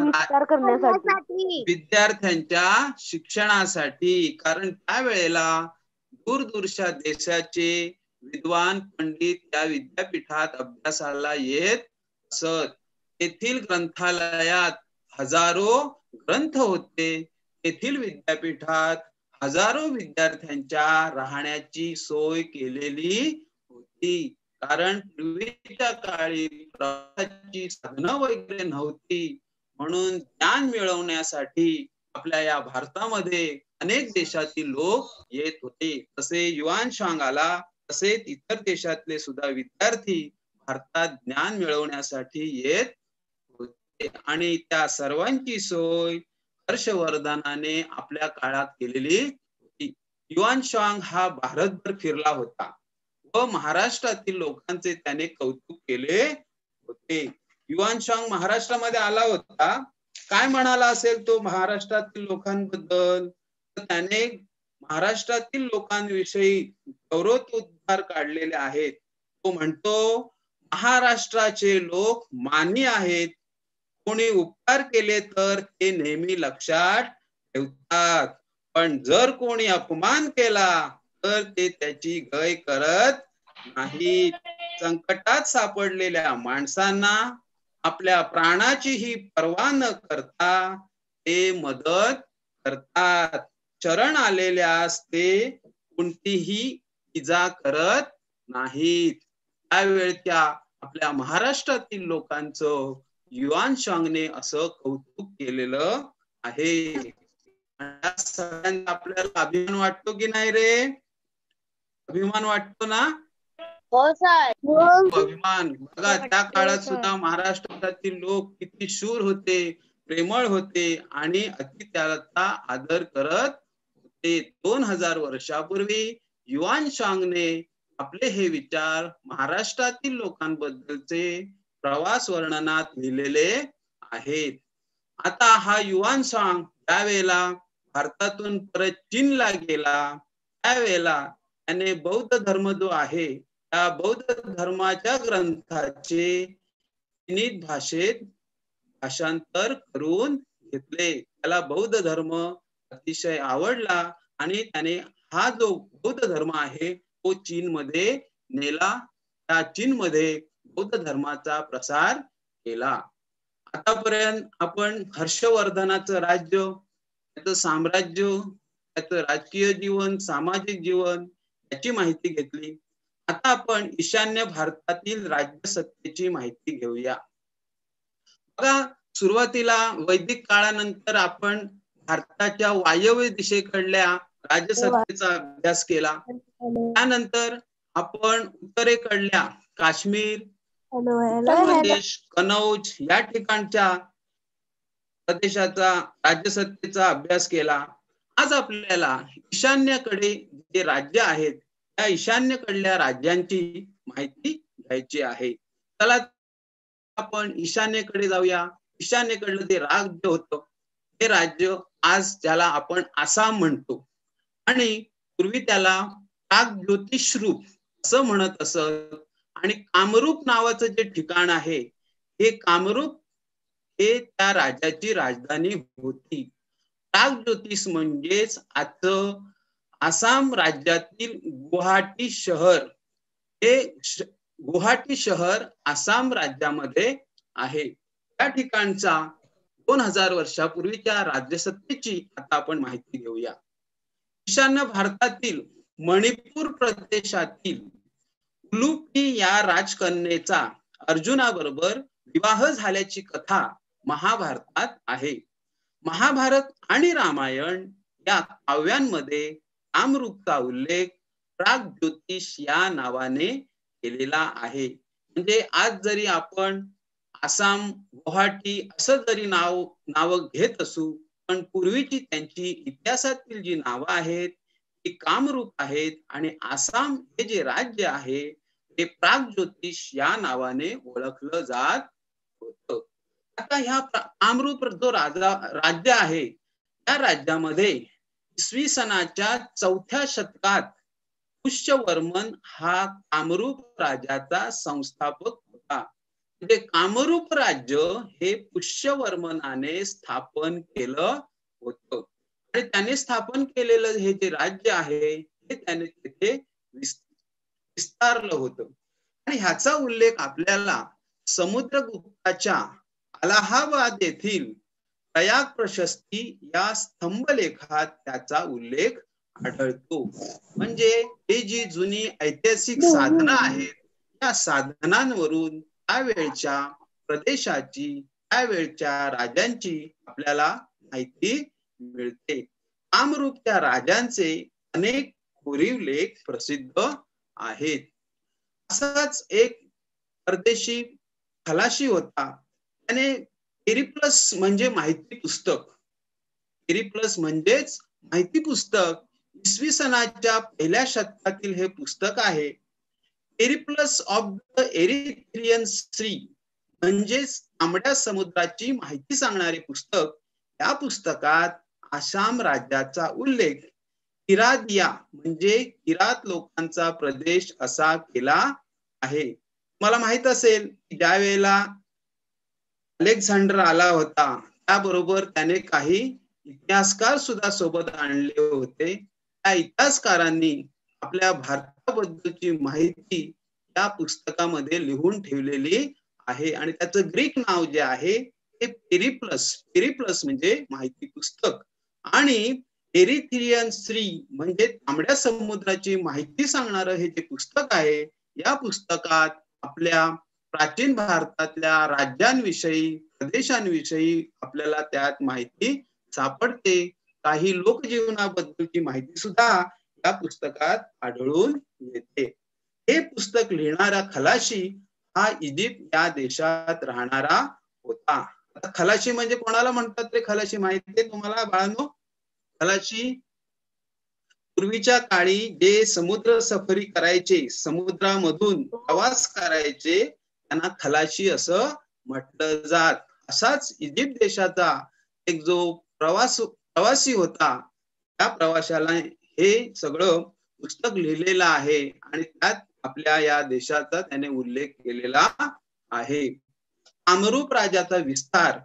विद्यार्थ्यांच्या शिक्षणासाठी. कारण त्यावेळेला दूरदूरच्या देशाचे विद्वान पंडित त्या विद्यापीठात अभ्यासाला येत असत. येथील ग्रंथालयात हजारो ग्रंथ होते. येथील विद्यापीठात हजारो विद्यार्थ्यांच्या राहण्याची सोय केलेली होती. कारण पूर्वीच्या काळी प्रवासाची साधनं वगैरे नव्हती, म्हणून ज्ञान मिळवण्यासाठी आपल्या या भारतामध्ये अनेक देशातील लोक येत होते. तसे युआन शांग आला तसेच इतर देशातले सुद्धा विद्यार्थी भारतात ज्ञान मिळवण्यासाठी येत होते आणि त्या सर्वांची सोय हर्षवर्धनाने आपल्या काळात केलेली होती. युआन शांग हा भारतभर फिरला होता व महाराष्ट्रातील लोकांचे त्याने कौतुक केले होते. युआन शांग महाराष्ट्रामध्ये आला होता. काय म्हणाला असेल तो महाराष्ट्रातील लोकांबद्दल? तर त्याने महाराष्ट्रातील लोकांविषयी गौरवोद्गार काढलेले आहेत. तो म्हणतो, महाराष्ट्राचे लोक मानी आहेत. कोणी उपकार केले तर ते नेहमी लक्षात ठेवतात, पण जर कोणी अपमान केला तर ते त्याची गय करत नाही. संकटात सापडलेल्या माणसांना आपल्या प्राणाचीही पर्वा न करता ते मदत करतात. शरण आलेल्यास ते कोणतीही इजा करत नाहीत. त्यावेळच्या आपल्या महाराष्ट्रातील लोकांचं युआन शांगने असं कौतुक केलेलं आहे. सगळ्यांना आपल्याला अभिमान वाटतो की नाही रे? अभिमान वाटतो ना? हो सर. अभिमान. बघा त्या काळात सुद्धा महाराष्ट्रातील लोक किती शूर होते, प्रेमळ होते आणि अतिथ्याचा आदर करत होते. 2000 वर्षापूर्वी युआन शांगने आपले हे विचार महाराष्ट्रातील लोकांबद्दलचे प्रवास वर्णनात लिहिलेले आहेत. आता हा युआन शांग त्यावेळेला भारतातून परत चीनला गेला, त्यावेळेला त्याने बौद्ध धर्म जो आहे त्या बौद्ध धर्माच्या ग्रंथाचे चीनी भाषेत भाषांतर करून घेतले. त्याला बौद्ध धर्म अतिशय आवडला आणि त्याने हा जो बौद्ध धर्म आहे तो चीनमध्ये नेला. त्या चीनमध्ये बौद्ध धर्माचा प्रसार केला. आतापर्यंत आपण हर्षवर्धनाचं राज्य, त्याचं साम्राज्य, त्याचं राजकीय जीवन, सामाजिक जीवन याची माहिती घेतली. आता आपण ईशान्य भारतातील राज्यसत्तेची माहिती घेऊया. बघा, सुरुवातीला वैदिक काळानंतर आपण भारताच्या वायव्य दिशेकडल्या राज्यसत्तेचा अभ्यास केला. त्यानंतर आपण उत्तरेकडल्या काश्मीर, उत्तर प्रदेश, कनौज या ठिकाणच्या प्रदेशाचा राज्यसत्तेचा अभ्यास केला. आज आपल्याला ईशान्येकडे जे राज्य आहेत त्या ईशान्येकडल्या राज्यांची माहिती घ्यायची आहे. चला आपण ईशान्येकडे जाऊया. ईशान्येकडलं जे राज्य होतं ते राज्य आज ज्याला आपण आसाम म्हणतो आणि पूर्वी त्याला प्रागज्योतिषरूप असं म्हणत असत. आणि कामरूप नावाचं जे ठिकाण आहे हे कामरूप हे त्या राज्याची राजधानी होती. प्रागज्योतिष म्हणजेच आजचं आसाम राज्यातील गुवाहाटी शहर, हे गुवाहाटी शहर आसाम राज्यामध्ये आहे. त्या ठिकाणचा 2000 वर्षापूर्वीच्या राज्यसत्तेची आता आपण माहिती घेऊया. ईशान्य भारतातील मणिपूर प्रदेशातील उलुपी या राजकन्येचा अर्जुनाबरोबर विवाह झाल्याची कथा महाभारतात आहे. महाभारत आणि रामायण या काव्यांमध्ये कामरूपचा उल्लेख प्रागज्योतिष या नावाने केलेला आहे. म्हणजे आज जरी आपण आसाम, गुवाहाटी असं जरी नाव घेत असू, पण पूर्वीची त्यांची इतिहासातील जी नावं आहेत ती कामरूप आहेत आणि आसाम हे जे राज्य आहे ते प्रागज्योतिष या नावाने ओळखलं जात होतं. आता ह्या कामरूप जो राज्य आहे त्या राज्यामध्ये इसवी सनाच्या 4थ्या शतकात पुष्यवर्मन हा कामरूप राज्याचा संस्थापक होता. म्हणजे कामरूप राज्य हे पुष्यवर्मनाने स्थापन केलं होतं आणि त्याने स्थापन केलेलं हे जे राज्य आहे हे त्याने तिथे विस्तारलं होतं. आणि ह्याचा उल्लेख आपल्याला समुद्रगुप्ताच्या अलाहाबाद येथील प्रयाग प्रशस्ती या स्तंभलेखात त्याचा उल्लेख आढळतो. म्हणजे हे जी जुनी ऐतिहासिक साधनं आहेत त्या साधनांवरून त्यावेळच्या प्रदेशाची, त्यावेळच्या राजांची आपल्याला माहिती मिळते. कामरूपच्या राजांचे अनेक कोरीव लेख प्रसिद्ध आहेत. असाच एक परदेशी खलाशी होता. त्याने पेरिप्लस म्हणजे माहिती पुस्तक, पेरिप्लस म्हणजेच माहिती पुस्तक, इसवी सनाच्या 1ल्या शतकातील हे पुस्तक आहे. Periplus of the Erythraean Sea म्हणजेच तांबड्या समुद्राची माहिती सांगणारे पुस्तक. या पुस्तकात आसाम राज्याचा उल्लेख किरादिया म्हणजे किरात लोकांचा प्रदेश असा केला आहे. मला माहित असेल की ज्या वेळेला अलेक्झांडर आला होता त्याबरोबर त्याने काही इतिहासकार सुद्धा सोबत आणले होते. त्या इतिहासकारांनी आपल्या भारताबद्दलची माहिती या पुस्तकामध्ये लिहून ठेवलेली आहे आणि त्याचं ग्रीक नाव जे आहे ते पेरिप्लस, पेरिप्लस म्हणजे माहिती पुस्तक. आणि एरिथ्रियन सी म्हणजे तांबड्या समुद्राची माहिती सांगणारं हे जे पुस्तक आहे या पुस्तकात आपल्या प्राचीन भारतातल्या राज्यांविषयी, प्रदेशांविषयी आपल्याला त्यात माहिती सापडते. काही लोकजीवनाबद्दलची माहिती सुद्धा या पुस्तकात आढळून येते. हे पुस्तक लिहिणारा खलाशी हा इजिप्त या देशात राहणारा होता. आता खलाशी म्हणजे कोणाला म्हणतात ते खलाशी माहिती आहे तुम्हाला बाळांनो? खलाशी पूर्वीच्या काळी जे समुद्र सफरी करायचे, समुद्रामधून प्रवास करायचे, त्यांना खलाशी असं म्हटलं जात. असाच इजिप्त देशाचा एक जो प्रवासी होता, त्या प्रवाशाला हे सगळं पुस्तक लिहिलेलं आहे आणि त्यात आपल्या या देशाचा त्याने उल्लेख केलेला आहे. कामरूप राज्याचा विस्तार,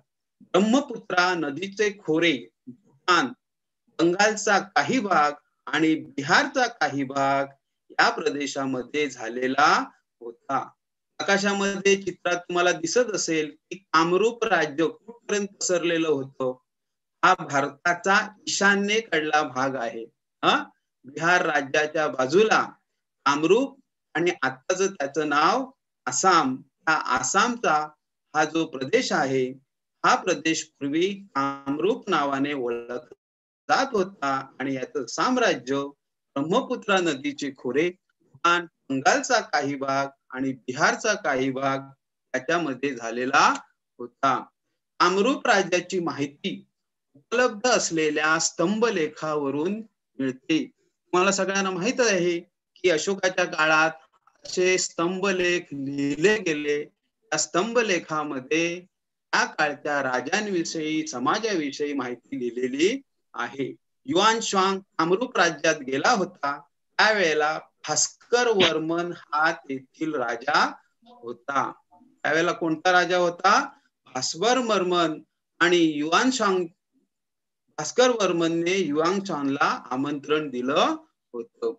ब्रह्मपुत्रा नदीचे खोरे, भूतान, बंगालचा काही भाग आणि बिहारचा काही भाग या प्रदेशामध्ये झालेला होता. आकाशामध्ये चित्रात तुम्हाला दिसत असेल की कामरूप राज्य कुठपर्यंत पसरलेलं होतं. हा भारताचा ईशान्येकडला भाग आहे. बिहार राज्याच्या बाजूला कामरूप आणि आताच त्याचं नाव आसाम, हा आसामचा हा जो प्रदेश आहे, हा प्रदेश पूर्वी कामरूप नावाने ओळखला जात होता आणि याचं साम्राज्य ब्रह्मपुत्रा नदीचे खोरे, बंगालचा काही भाग आणि बिहारचा काही भाग त्याच्यामध्ये झालेला होता. कामरूप राज्याची माहिती उपलब्ध असलेल्या स्तंभलेखावरून मिळते. तुम्हाला सगळ्यांना माहित आहे की अशोकाच्या काळात असे स्तंभलेख लिहिले गेले. त्या स्तंभलेखामध्ये त्या काळच्या राजांविषयी, समाजाविषयी माहिती लिहिलेली आहे. युआन स्वांग कामरूप राज्यात गेला होता. त्यावेळेला भास्कर वर्मन हा तेथील राजा होता. त्यावेळेला कोणता राजा होता? भास्कर वर्मन. आणि युआन स्वांग, भास्कर वर्मनने युआन स्वांगला आमंत्रण दिलं होतं.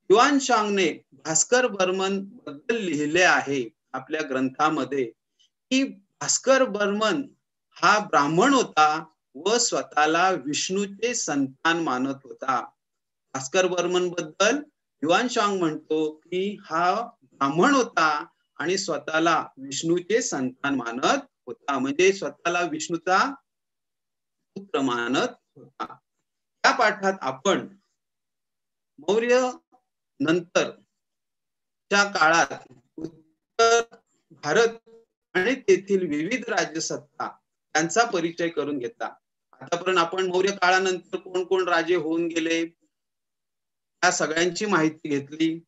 युआन स्वांगने भास्कर वर्मन बद्दल लिहिले आहे आपल्या ग्रंथामध्ये की भास्कर वर्मन हा ब्राह्मण होता व स्वतःला विष्णूचे संतान मानत होता. भास्कर वर्मन बद्दल युआन स्वांग म्हणतो की हा ब्राह्मण होता आणि स्वतःला विष्णूचे संतान मानत होता, म्हणजे स्वतःला विष्णूचा पुत्र मानत होता. या पाठात आपण मौर्य नंतरच्या काळात उत्तर भारत आणि तेथील विविध राज्यसत्ता यांचा परिचय करून घेतला. आतापर्यंत आपण मौर्य काळानंतर कोण कोण राजे होऊन गेले या सगळ्यांची माहिती घेतली.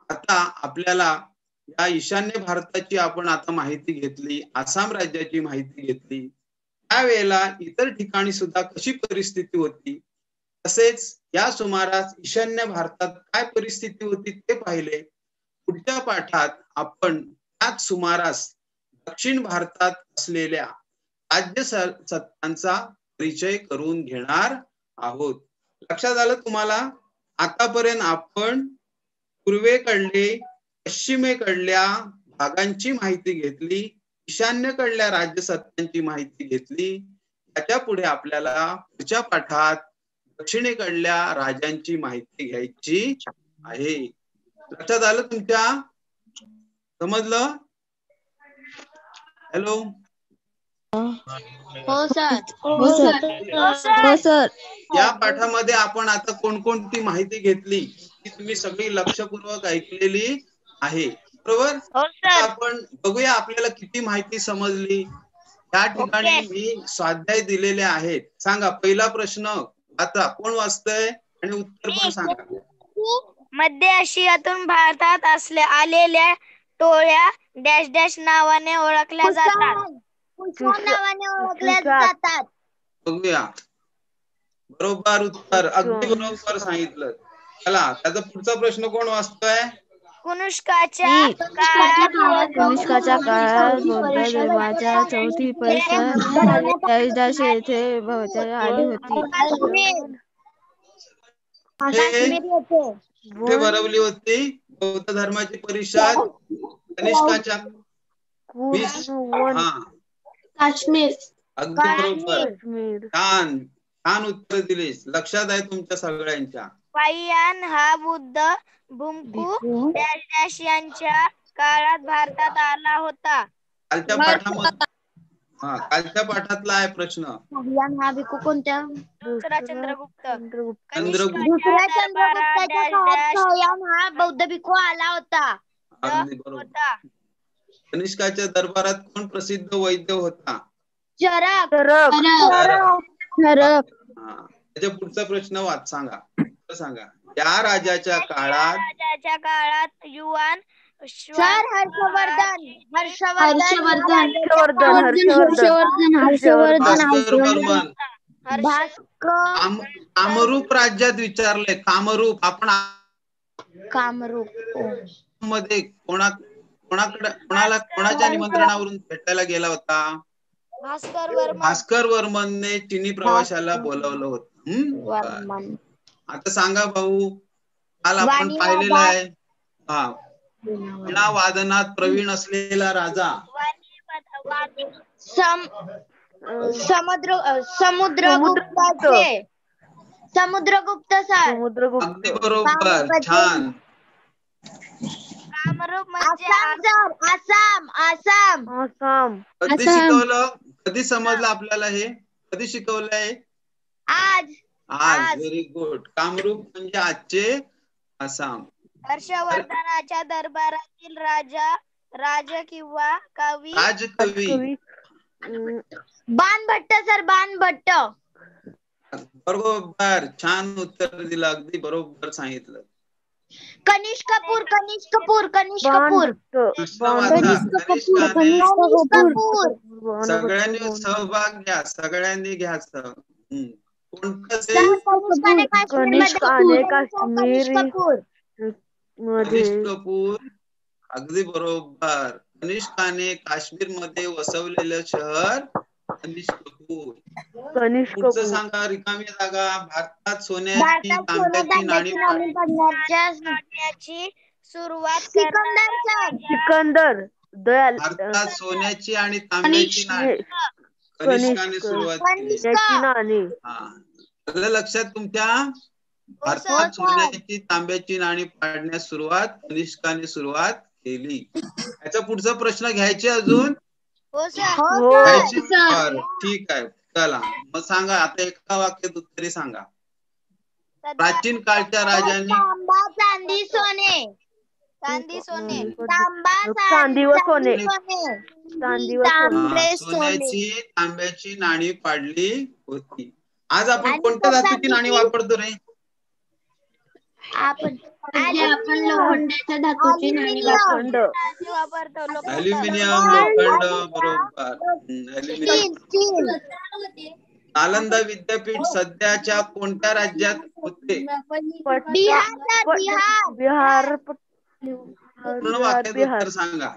आता आपल्याला या ईशान्य भारताची आपण आता माहिती घेतली, आसाम राज्याची माहिती घेतली. त्यावेळेला इतर ठिकाणी सुद्धा कशी परिस्थिती होती, तसेच या सुमारास ईशान्य भारतात काय परिस्थिती होती ते पाहिले. पुढच्या पाठात आपण त्याच सुमारास दक्षिण भारतात असलेल्या राज्यसत्तांचा परिचय करून घेणार आहोत. लक्षात आलं तुम्हाला? आतापर्यंत आपण पूर्वेकडले, पश्चिमेकडल्या भागांची माहिती घेतली, ईशान्येकडल्या राज्यसत्तांची माहिती घेतली. त्याच्या पुढे आपल्याला पुढच्या पाठात दक्षिणेकडल्या राजांची माहिती घ्यायची आहे. लक्षात आलं तुमच्या? समजलं? हॅलो. हो सर. हो सर. या पाठामध्ये आपण आता कोणकोणती माहिती घेतली ती तुम्ही सगळी लक्षपूर्वक ऐकलेली आहे, बरोबर? आता आपण बघूया आपल्याला किती माहिती समजली. त्या ठिकाणी मी स्वाध्याय दिलेले आहेत. सांगा पहिला प्रश्न आता कोण वाचतंय आणि उत्तर पण सांगा. मध्य आशियातून भारतात आलेल्या टोळ्या डॅश डॅश नावाने ओळखल्या जातात. नावाने ओळखल्या जातात. बघूया. बरोबर उत्तर, अगदी बरोबर सांगितलं. चला त्याचा पुढचा प्रश्न कोण वाचतोय? कनिष्काच्या काळात बौद्ध धर्माच्या चौथी परिषद डॅश येथे आली होती. कुठे भरवली होती बौद्ध धर्माची परिषद? कनिष्काच्या काश्मीर. अगदी बरोबर. छान छान उत्तर दिलीस. लक्षात आहे तुमच्या सगळ्यांच्या. पायियान हा बुद्ध भिक्खू डॅश डॅश यांच्या काळात भारतात आला होता. कालच्या पाठामध्ये हा, कालच्या पाठातला आहे प्रश्न. हा भिकू कोणत्या? दुसरा चंद्रगुप्त. चंद्रगुप्त. दुसऱ्या चंद्रगुप्ताच्या काळात सह्याम हा बौद्ध भिक्खू आला होता. अगदी बरोबर. कनिष्काच्या दरबारात कोण प्रसिद्ध वैद्य होता? चरक. ठरक. हा, त्याच्या पुढचा प्रश्न सांगा. या राजाच्या काळात युवान सर हर्षवर्धन. भास्कर वर्मन. भास्कर. कामरूप राज्यात विचारले. कामरूप. आपण कामरूप मध्ये कोणाच्या निमंत्रणावरून भेटायला गेला होता? भास्कर वर्मनने चिनी प्रवाशाला बोलवलं होतं. आता सांगा भाऊ, काल आपण पाहिलेलं आहे. हा, वीणा वादनात प्रवीण असलेला राजा. समुद्रगुप्त सर. अगदी बरोबर. छान. कामरूप म्हणजे आसाम. कधी शिकवलं? कधी समजलं आपल्याला हे? कधी शिकवलंय? आज. Very good. कामरूप म्हणजे आजचे आसाम. हर्षवर्धनाच्या दरबारातील राजा किंवा कवी. राजकवी. बाणभट्ट सर. बाणभट्ट. बरोबर. छान उत्तर दिलं. अगदी बरोबर सांगितलं. कनिष्कपूर. सगळ्यांनी सहभाग घ्या. सगळ्यांनी घ्यायचं. कोणतं? कनिष्कपूर. अगदी बरोबर. कनिष्काने काश्मीर मध्ये वसवलेलं शहर कनिष्कपूर. पुढचं सांगा. रिकामी जागा. भारतात सोन्याची तांब्याची नाणी पाडण्याची सुरुवात सिकंदर. भारतात सोन्याची आणि तांब्याची नाणी कनिष्काने सुरुवात केली. हा, लक्षात तुमच्या? भारतात सोन्याची तांब्याची नाणी पाडण्यास कनिष्काने सुरुवात केली. याचा पुढचा प्रश्न घ्यायचे अजून? ठीक आहे. चला मग सांगा. आता एका वाक्यात उत्तरे सांगा. प्राचीन काळच्या राजांनी सोन्याची तांब्याची नाणी पाडली होती. आज आपण कोणत्या धातूची नाणी वापरतो रे? आपण लोखंडाच्या धातूची नाणी वापरतो. ॲल्युमिनियम, लोखंड. बरोबर. नालंदा विद्यापीठ सध्याच्या कोणत्या राज्यात होते? बिहार. पूर्ण वाक्यात उत्तर सांगा.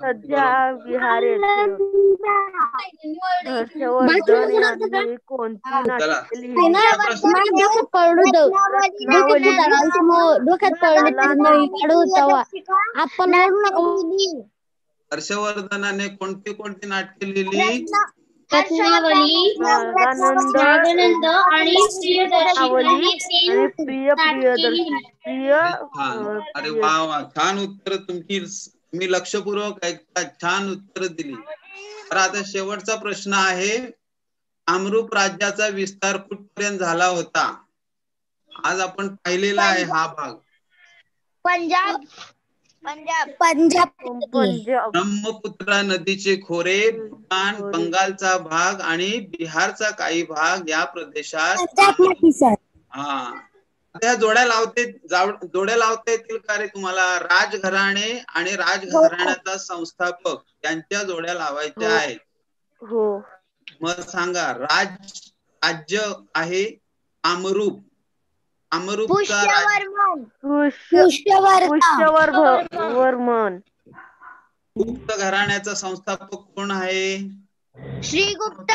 सध्या बिहार येथे. हर्षवर्धन यांनी कोणती नाटके लिहिली? हर्षवर्धनाने कोणती नाटके लिहिली? अरे वा. छान उत्तर तुम्ही लक्षपूर्वक ऐकता. छान उत्तर दिली. तर आता शेवटचा प्रश्न आहे. कामरूप राज्याचा विस्तार कुठपर्यंत झाला होता? आज आपण पाहिलेला आहे हा भाग. पंजाब. ब्रह्मपुत्रा नदीचे खोरे, भूतान, बंगालचा भाग आणि बिहारचा काही भाग या प्रदेशात. हा, त्या जोड्या लावता येतील का रे तुम्हाला? राजघराणे आणि राजघराण्याचा संस्थापक यांच्या जोड्या लावायच्या आहेत. मग सांगा. राज्य आहे कामरूप. कामरूपचा पुष्यवर्मन. गुप्त घराण्याचा संस्थापक कोण आहे? श्रीगुप्त.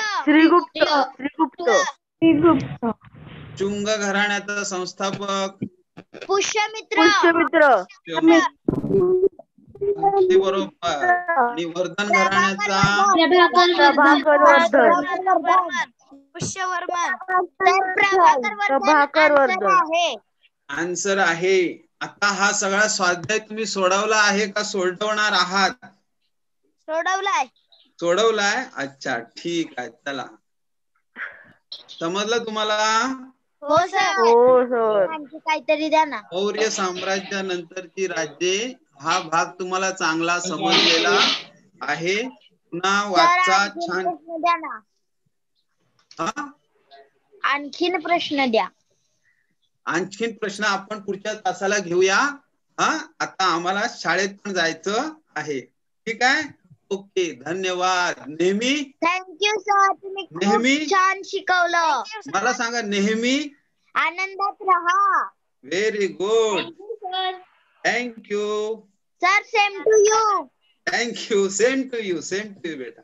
चुंग घराण्याचा संस्थापक पुष्यमित्र. बरोबर. आणि वर्धन घराण्याचा प्रभाकर वर्धन. आन्सर आहे. आता हा सगळा स्वाध्याय तुम्ही सोडवला आहे का सोडवणार आहात? सोडवलाय. सोडवलाय. अच्छा ठीक आहे. चला समजलं तुम्हाला? हो सर. हो सर. आणखी काहीतरी द्या ना. मौर्य साम्राज्यानंतरची राज्ये हा भाग तुम्हाला चांगला समजलेला आहे. पुन्हा सर वाचा आणखीन छान. प्रश्न द्या ना. हा आणखीन प्रश्न द्या. आणखीन प्रश्न आपण पुढच्या तासाला घेऊया. हा आता आम्हाला शाळेत पण जायचं आहे. ठीक आहे. ओके धन्यवाद. नेहमी थँक्यू सर, तुम्ही नेहमी खूप छान शिकवलं. मला सांगा नेहमी आनंदात रहा. Very good. Sir. Thank you. Sir same to you. Thank you. Same to you. Same to you बेटा.